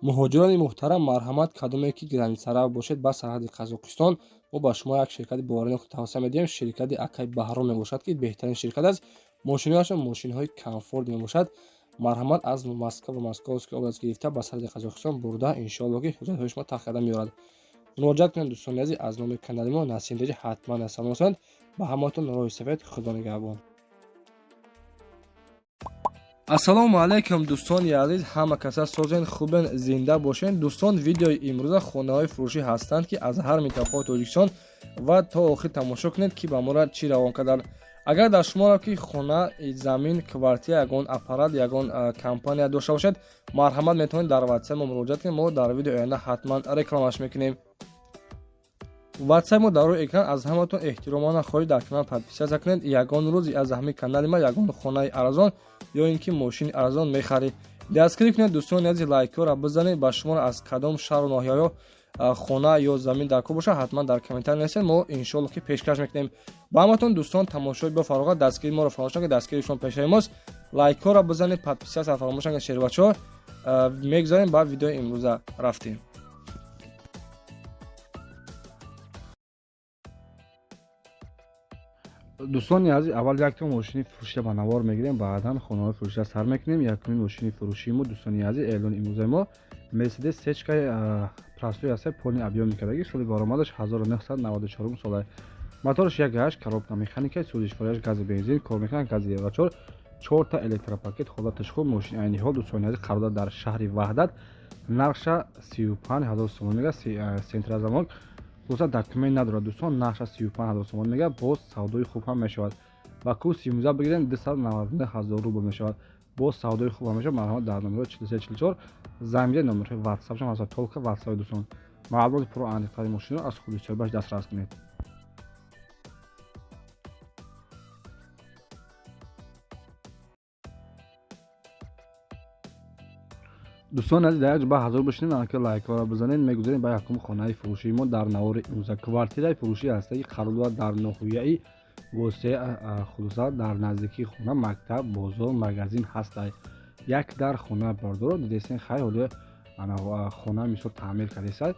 муҳоҷирони муҳтарам, марҳамат, кадоме ки границарав бошед ба сарҳади Қазоқистон, мо ба шумо як ширкати боваринок тавсия медиҳем. Ширкати Акай Баҳром мебошад, ки беҳтарин ширкат аст. Мошинаҳояшон мошинҳои комфорт мебошад. Марҳамат аз Москва ва Московский област гирифта ба сарҳади Қазоқистон бурда, иншоалло ки ҳуҷҷатҳои шумо тахкарда меорад. муроҷиат кунед дӯстони азиз, аз номи канали мо Насим Деҷа ҳатман салом расонед. ба ҳамаатон роҳи сафед, худо нигаҳбон. ассалому алайкум дӯстони азиз, ҳама каса созен, хубен, зинда бошен. Дӯстон, видеои имрӯза хонаҳои фурӯшӣ ҳастанд, ки аз ҳар минтақаҳои Тоҷикистон ва то охир тамошо кунед, ки ба моро чӣ равон карданд. агар дар шуморо ки хона, замин, квартира, ягон аппарат, ягон компания дошта бошед, марҳамат метавонед дар ватсап мо муроҷиат кунед. мо дар видеои оянда ҳатман рекламаш мекунем. ватсап мо дар рӯи экран. аз ҳаматон эҳтиромона хоҳиш дар канал подписатсия кунед. ягон рӯзи аз ҳамин канали ма ягон хонаи арзон ё ин ки мошини арзон мехаред, дастгирӣ кунед. дӯстони азиз, лайкҳоро бизанед. ба шуморо аз кадом шаҳру ноҳияҳо хона ё замин дар кор бошад, ҳатман дар комментария нависед. мо иншоалло ки пешкаш мекунем. ба ҳаматон дӯстон, тамошои бафароғат, дастгирии моро фаромӯш накунед. дастгирии шумо пешраи мост. лайкҳоро бизанед, подписатсия фаромӯш накунед. шербачаҳо мегзарем ба видеои имрӯза рафтем. дӯстони азиз, аввал якта мошини фурӯшида ба навор мегирем, баъдан хонаҳои фурӯшида сар мекунем. Якумин мошини фурӯшии мо дӯстони азиз, эълони имрӯзаи мо Mercedes сечкаи простой аст, полни объёми кардагӣ. соли баромадаш 1994 сол. мотораш 1.8, коробка механика, сӯзишворияш гази бензин, кор мекунад гази евро 4 та электропакет, холаташ хуб. мошини айни ҳол дӯстони азиз қарордор дар шаҳри Ваҳдат. нарша 35000 сомон мега, сентра замок. хулоса документ надорад дӯстон, нақша 35000 сомон мега, боз савдои хуб ҳам мешавад. ба курси 17 бигирем 299000 рубл мешавад, боз савдои хуб ҳам мешавад. марҳамат дар номерҳои 4344 занг бизанед. номерҳои ватсапшон ҳаст, толка ватсапи дӯстон. маълумоти пурра аниқтари мошинро аз худи сӯҳбаш дастрас кунед. дӯстони азиз, дар як ҷо ба ҳазор бошинед, ки лайкҳоро бизанед. мегузарем ба якум хонаи фурӯшии мо дар навори имрӯза. квартираи фурӯшӣ ҳаст, ки қарор дорад дар ноҳияи восеъ, хулоса дар наздикии хона, мактаб, бозор, магазин ҳастай. як дар хона бардорад, дидесен хай ҳоле хона мисол таъмир кардесай.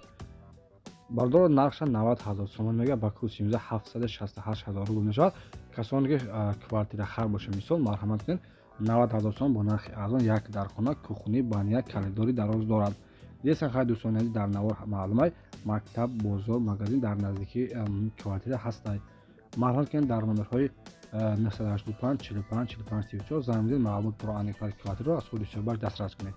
бардорад нақша 90000 сомон мега, ба курси 17 768000 рубл мешавад. касоне ки квартира хар боша мисол, марҳамат кунед, 90000 сомон бо нархи арзон. як дар хона, кухни, баня, коридори дароз дорад. дидесен хай дӯстони азиз, дар навор маълумай мактаб, бозор, магазин дар наздикии квартира ҳастай. марҳамат кунед, дар номерҳои 985 45 45 34 занг бизанед. маълумот пурра аниқтари квартираро аз худи сӯҳбаш дастрас кунед.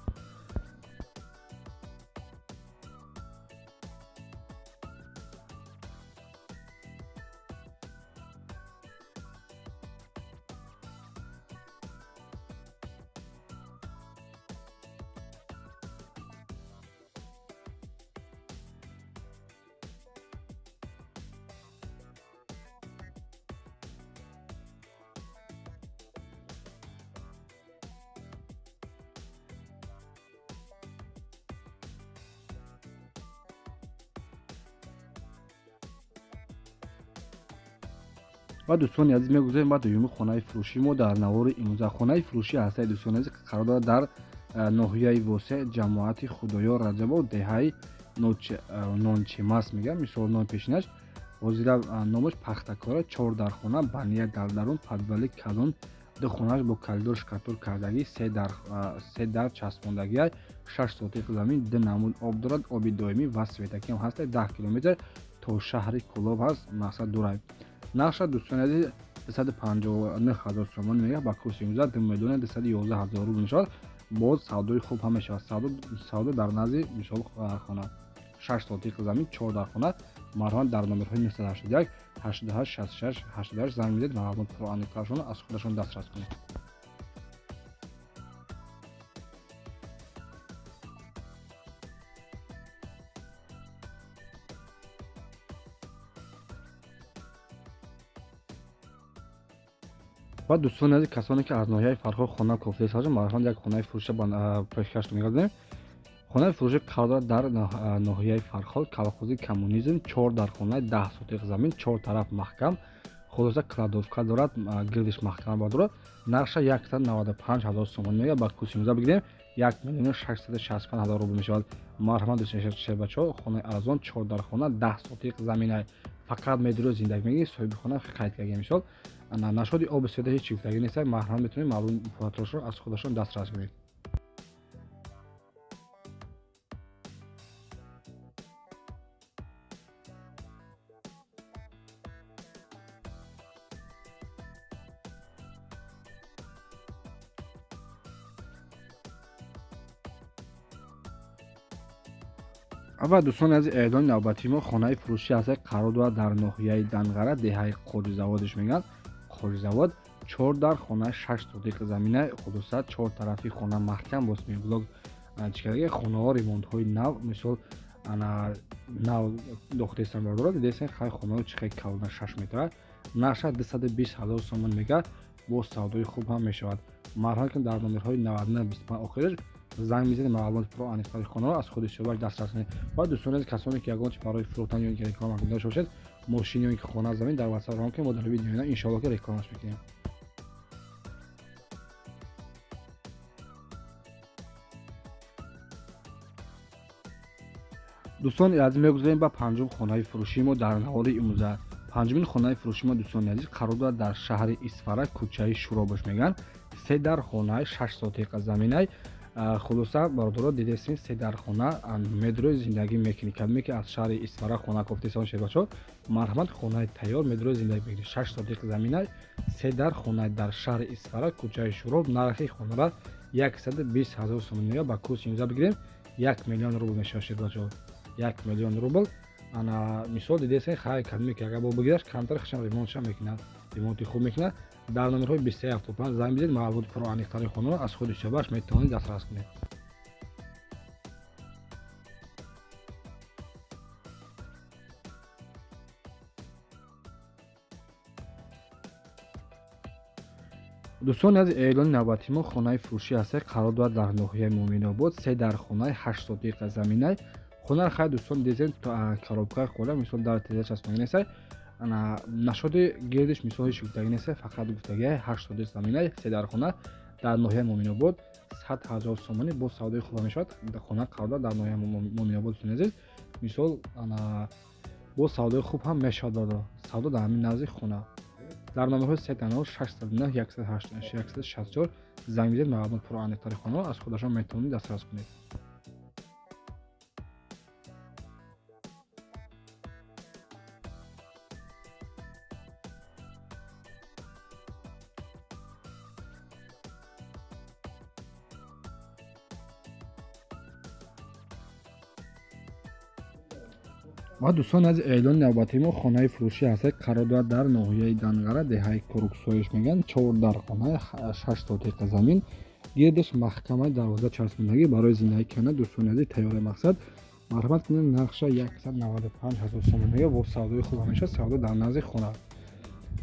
ва дӯстони азиз, мегузарем ба дуюмин хонаи фурӯшии мо дар навори имрӯза. хонаи фурӯшӣ ҳастаи дӯстони азиз қарор дорад дар ноҳияи восеъ, ҷамоати худоёр раҷабов, деҳаи нончемас мегӯям, мисол нои пешинаш ҳозира номаш пахтакора, 4 дар хона, баня дар дарун, подвали калон, ду хонааш бо коридор шкатур кардагӣ, 3 дар часпондагӣ, 6 сотиқ замин, 2 намуд об дорад, оби доимӣ ва светакиам ҳастай. 10 километр то шаҳри Кӯлоб ҳаст, мақсад Дурай. нақша дӯстони азиз 259000 сомон мега, ба курси 17 2 миллион 211000 рубл мешавад. боз савдои хуб ҳам мешавад. савдо дар назди мисол хона, 6 сотиқ замин, 4 дар хона. марҳамат дар номерҳои 981 88 66 88 занг бизанед. маълумот пурра аниқтарашонро аз худашон дастрас кунед. ва дӯстони азиз, касоне ки аз ноҳияи фархо хона кофта ҳастанд, марҳамат як хонаи фурӯшида ба пешкаш мекардем. хонаи фурӯшӣ қарор дорад дар ноҳияи фарход, колхози коммунизм, 4 дар хона, 10 сотиқ замин, 4 тараф маҳкам, хулоса кладовка дорад, гирдиш маҳкама дорад. нақша 195000 сомон мега, ба курси 19 бигирем 1,665,000 рубл мешавад. Марҳамат дӯстони шербачаҳо, хонаи арзон 4 дар хона 10 сотиқ замина фақат медрӯ зиндаги мегӣ соҳиби хона қайд карда мешавад. Нашоди оби сода ҳеҷ чиктагӣ нест. Марҳамат метавонед маълум информатшро аз худашон дастрас кунед. ва дӯстони азиз, эълони навбатии мо хонаи фурӯшӣ ҳастад. қарор дорад дар ноҳияи Дангара, деҳаи Қодизаводш мегӯянд. Қодизавод 4 дар хона 6 сотиқ замина, хулоса 4 тарафи хона маҳкам босмед. Блок чикардаги хонаҳо ремонтҳои нав, мисол нав дохтестан бардорад. Дидесен хай хонаҳо чӣ хел калона 6 метра. Наша 220,000 сомон мега, бо савдои хуб ҳам мешавад. Марҳамат кунед дар номерҳои 9925 охираш занг мезанед, маълумоти пурро аниқтари хонаро аз худи шӯбаш дастрас кунед. Ва дӯстони азиз, касоне ки ягон чиз барои фурӯхтан ё ин ки реклама кунда бошед, мошини ё ин ки хона замин дар WhatsApp равон кунед, мо дар видеои оянда иншоалло ки рекламаш мекунем. дӯстони азиз, мегузарем ба панҷум хонаи фурӯшии мо дар навори имрӯза. Панҷумин хонаи фурӯшии мо дӯстони азиз қарор дорад дар шаҳри Исфара, кӯчаи Шуробош мегӯянд. 3 дар хонаи 6 сотиқа заминаи хулоса бародаро дидесин 3 дар хона медрӯи зиндагӣ мекунӣ. Кадме ки аз шаҳри Исфара хона кофтесон шебачо, марҳамат хонаи тайёр медрӯи зиндагӣ мекунӣ. 6 сотиқи заминаи 3 дар хонаи дар шаҳри Исфара, кӯчаи Шуроб. Нархи хонара 120,000 сомон мега. Ба курси имрӯза бигирем 1 миллион рубл мешавад шербачо. 1 миллион рубл. Мисол дидесен хай кадме ки агар бо бигираш камтар хашам ремонтша мекунад. Ремонти хуб мекунад. Дар номерҳои 2375 занг бизанед, маълумоти пурро аниқтари хонаро аз худи шӯбаш метавонед дастрас кунед. дӯстони азиз, эълони навбатии мо хонаи фурӯшӣ ҳастад. қарор дорад дар ноҳияи Муъминобод, 3 дар хонаи 8 сотиқа заминаи хонаро хай дӯстон дидесен коробкаи қулла, мисол дар теза часпонида нест. Нашоди гирдиш мисол ҳеҷ гуфтагӣ нест. Фақат гуфтагии 8 сотиқ заминаи 3 дар хона дар ноҳияи Муъминобод 100,000 сомонӣ бо савдои хуба мешавад. Хона қарор дорад дар ноҳияи Муъминобод дӯстони азиз. Мисол бо савдои хуб ҳам мешавад. Бардор савдо дар ҳамин назди хона. Дар номерҳои 309 609 164 занг бизанед, маълумоти пурро аниқтари хонаро аз худашон метавонед дастрас кунед. ва дӯстони азиз, эълони навбатии мо хонаи фурӯшӣ ҳастад. қарор дорад дар ноҳияи Дангара, деҳаи Куруксоиш мегӯянд. 4 дар хонаи 6 сотиқа замин, гирдиш маҳкамаи дарвоза часпондагӣ барои зиндагӣ кардан. Дӯстони азиз, тайёри мақсад. Марҳамат кунед, нархша 195,000 сомон мега, бо савдои хуб мешавад. Савдо дар назди хона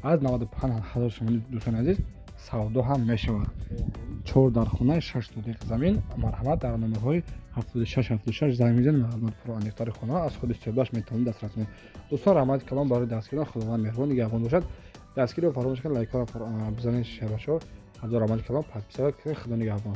аз 95,000 сомон дӯстони азиз савдо ҳам мешавад. 4 дар хонаи 6 сотиқа замин. Марҳамат дар номерҳои 7676 занг мезанед, маълумоти пурро аниқтари хонаро аз худи истифодаш метавонед дастрас кунед. дӯстон, раҳмати калон барои дастгирӣ. худованд меҳрубон нигаҳбон бошад. дастгириро фаромӯш кунед, лайкаро бизанед, шербачаҳо. ҳамзо раҳмати калон, подписават кунед. худо нигаҳбон.